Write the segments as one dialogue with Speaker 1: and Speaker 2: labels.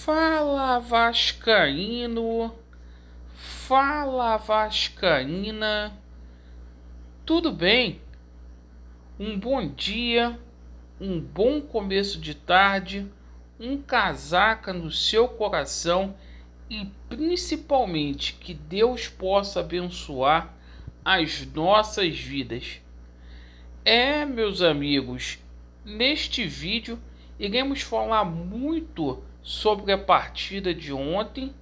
Speaker 1: Fala Vascaíno, fala Vascaína, tudo bem? Um bom dia, um bom começo de tarde, um casaca no seu coração e principalmente que Deus possa abençoar as nossas vidas. Meus amigos, neste vídeo iremos falar muito sobre a partida de ontem,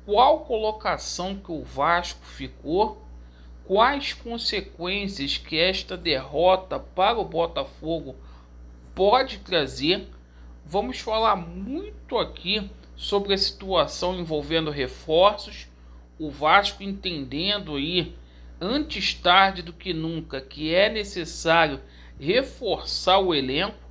Speaker 1: qual colocação que o Vasco ficou, quais consequências que esta derrota para o Botafogo pode trazer. Vamos falar muito aqui sobre a situação envolvendo reforços, o Vasco entendendo aí antes tarde do que nunca que é necessário reforçar o elenco,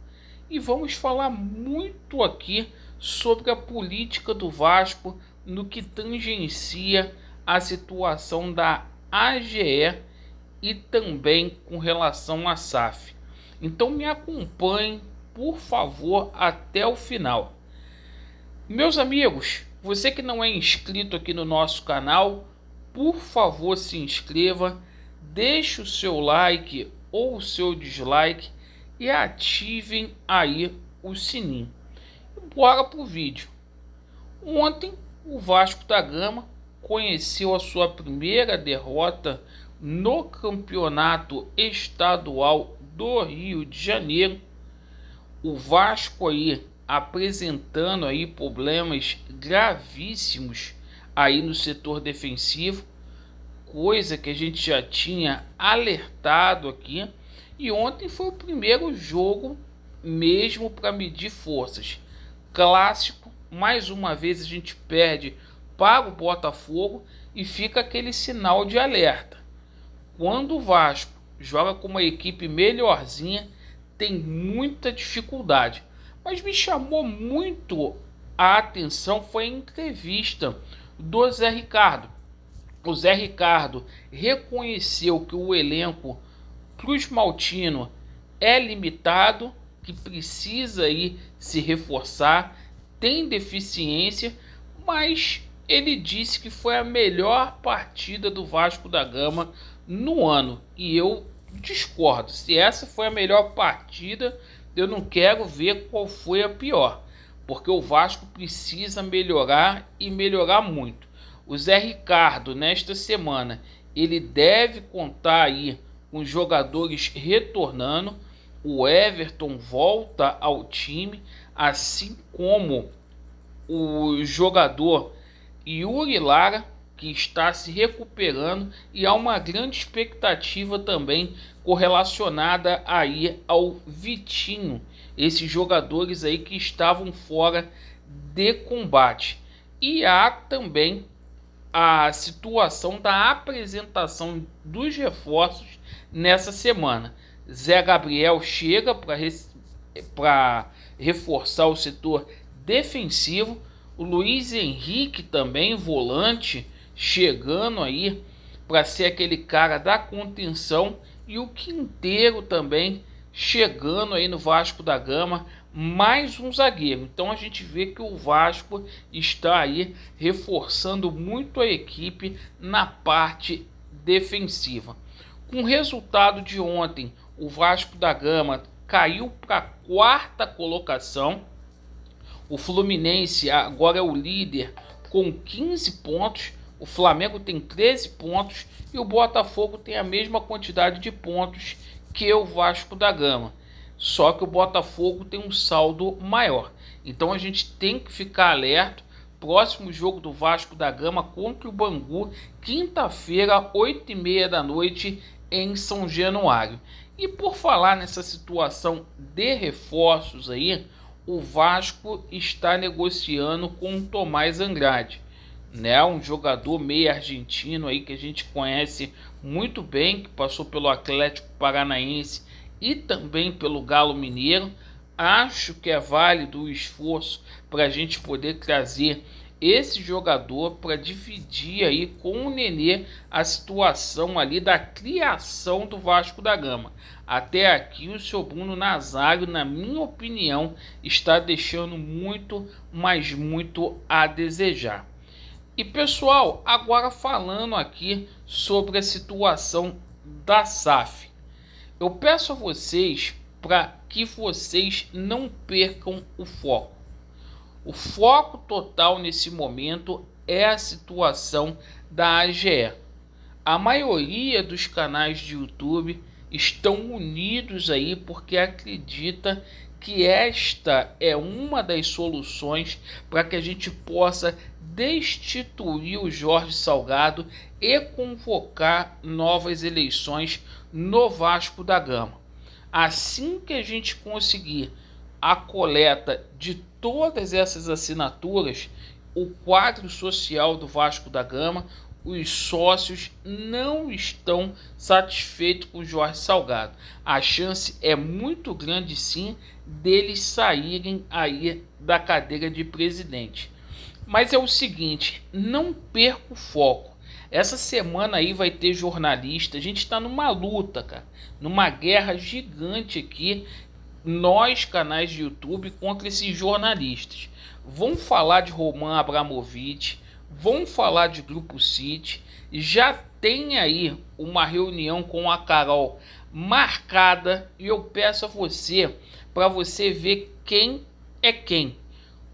Speaker 1: e vamos falar muito aqui sobre a política do Vasco no que tangencia a situação da AGE e também com relação à SAF. Então me acompanhem, por favor, até o final. Meus amigos, você que não é inscrito aqui no nosso canal, por favor se inscreva, deixe o seu like ou o seu dislike e ativem aí o sininho. Bora pro vídeo. Ontem o Vasco da Gama conheceu a sua primeira derrota no campeonato estadual do Rio de Janeiro. O Vasco aí apresentando aí problemas gravíssimos aí no setor defensivo, coisa que a gente já tinha alertado aqui, e ontem foi o primeiro jogo mesmo para medir forças. Clássico, mais uma vez a gente perde para o Botafogo e fica aquele sinal de alerta. Quando o Vasco joga com uma equipe melhorzinha, tem muita dificuldade. Mas me chamou muito a atenção foi a entrevista do Zé Ricardo. O Zé Ricardo reconheceu que o elenco Cruz Maltino é limitado, que precisa aí se reforçar, tem deficiência, mas ele disse que foi a melhor partida do Vasco da Gama no ano, e eu discordo. Se essa foi a melhor partida, eu não quero ver qual foi a pior, porque o Vasco precisa melhorar e melhorar muito. O Zé Ricardo, nesta semana, ele deve contar aí com jogadores retornando. O Everton volta ao time, assim como o jogador Yuri Lara, que está se recuperando, e há uma grande expectativa também correlacionada aí ao Vitinho, esses jogadores aí que estavam fora de combate. E há também a situação da apresentação dos reforços nessa semana. Zé Gabriel chega para reforçar o setor defensivo. O Luiz Henrique também, volante, chegando aí para ser aquele cara da contenção. E o Quinteiro também chegando aí no Vasco da Gama, mais um zagueiro. Então a gente vê que o Vasco está aí reforçando muito a equipe na parte defensiva. Com o resultado de ontem, o Vasco da Gama caiu para a quarta colocação. O Fluminense agora é o líder com 15 pontos. O Flamengo tem 13 pontos e o Botafogo tem a mesma quantidade de pontos que o Vasco da Gama. Só que o Botafogo tem um saldo maior. Então a gente tem que ficar alerta. Próximo jogo do Vasco da Gama contra o Bangu, quinta-feira, 8h30 da noite, em São Januário. E por falar nessa situação de reforços aí, o Vasco está negociando com o Tomás Andrade, né? Um jogador meio argentino aí que a gente conhece muito bem, que passou pelo Atlético Paranaense e também pelo Galo Mineiro. Acho que é válido o esforço para a gente poder trazer esse jogador para dividir aí com o Nenê a situação ali da criação do Vasco da Gama. Até aqui o seu Bruno Nazário, na minha opinião, está deixando muito, mas muito a desejar. E pessoal, agora falando aqui sobre a situação da SAF, eu peço a vocês para que vocês não percam o foco. O foco total nesse momento é a situação da AGE. A maioria dos canais de YouTube estão unidos aí porque acredita que esta é uma das soluções para que a gente possa destituir o Jorge Salgado e convocar novas eleições no Vasco da Gama. Assim que a gente conseguir a coleta de todas essas assinaturas, o quadro social do Vasco da Gama, os sócios não estão satisfeitos com o Jorge Salgado. A chance é muito grande sim deles saírem aí da cadeira de presidente. Mas é o seguinte, não perca o foco. Essa semana aí vai ter jornalista, a gente está numa luta, cara, numa guerra gigante aqui, nós, canais de YouTube, contra esses jornalistas. Vão falar de Roman Abramovich, vão falar de Grupo City, já tem aí uma reunião com a Carol marcada e eu peço a você, para você ver quem é quem.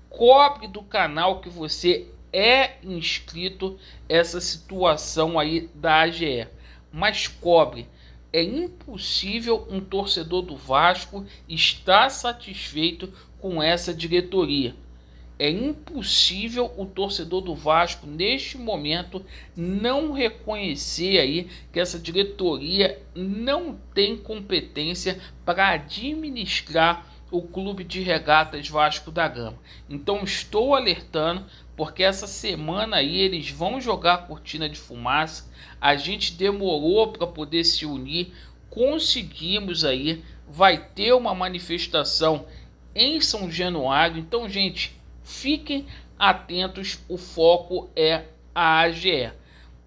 Speaker 1: Cobre do canal que você é inscrito essa situação aí da AGE, mas cobre. É impossível um torcedor do Vasco estar satisfeito com essa diretoria. É impossível o torcedor do Vasco, neste momento, não reconhecer aí que essa diretoria não tem competência para administrar o Clube de Regatas Vasco da Gama. Então estou alertando, porque essa semana aí eles vão jogar a cortina de fumaça. A gente demorou para poder se unir, conseguimos aí, vai ter uma manifestação em São Januário. Então, gente, fiquem atentos, o foco é a AGE.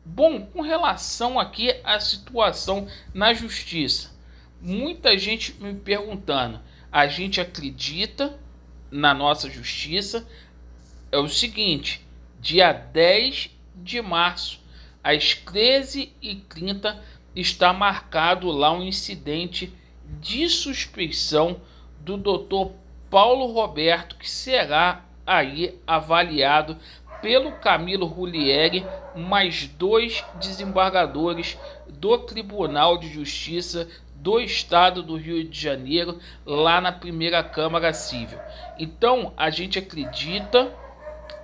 Speaker 1: Bom, com relação aqui à situação na justiça, muita gente me perguntando, a gente acredita na nossa justiça? É o seguinte, dia 10 de março, às 13h30, está marcado lá um incidente de suspeição do Dr. Paulo Roberto, que será aí avaliado pelo Camilo Rulieri, mais 2 desembargadores do Tribunal de Justiça do Estado do Rio de Janeiro, lá na primeira Câmara Civil. Então, a gente acredita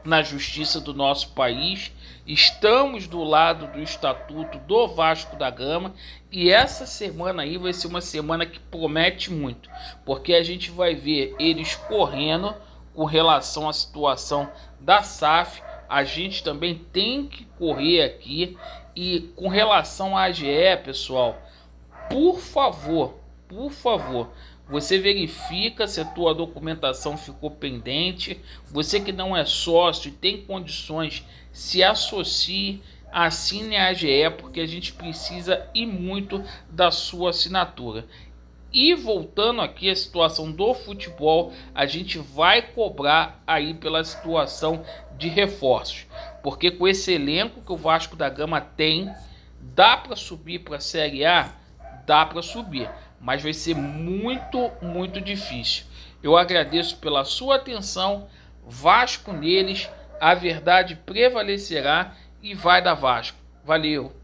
Speaker 1: na justiça do nosso país, estamos do lado do Estatuto do Vasco da Gama e essa semana aí vai ser uma semana que promete muito, porque a gente vai ver eles correndo com relação à situação da SAF, a gente também tem que correr aqui. E com relação à AGE, pessoal, por favor, você verifica se a tua documentação ficou pendente. Você que não é sócio e tem condições, se associe, assine a AGE, porque a gente precisa e muito da sua assinatura. E voltando aqui à situação do futebol, a gente vai cobrar aí pela situação de reforços, porque com esse elenco que o Vasco da Gama tem, dá para subir para a Série A? Dá para subir, mas vai ser muito difícil. Eu agradeço pela sua atenção. Vasco neles, a verdade prevalecerá e vai dar Vasco. Valeu!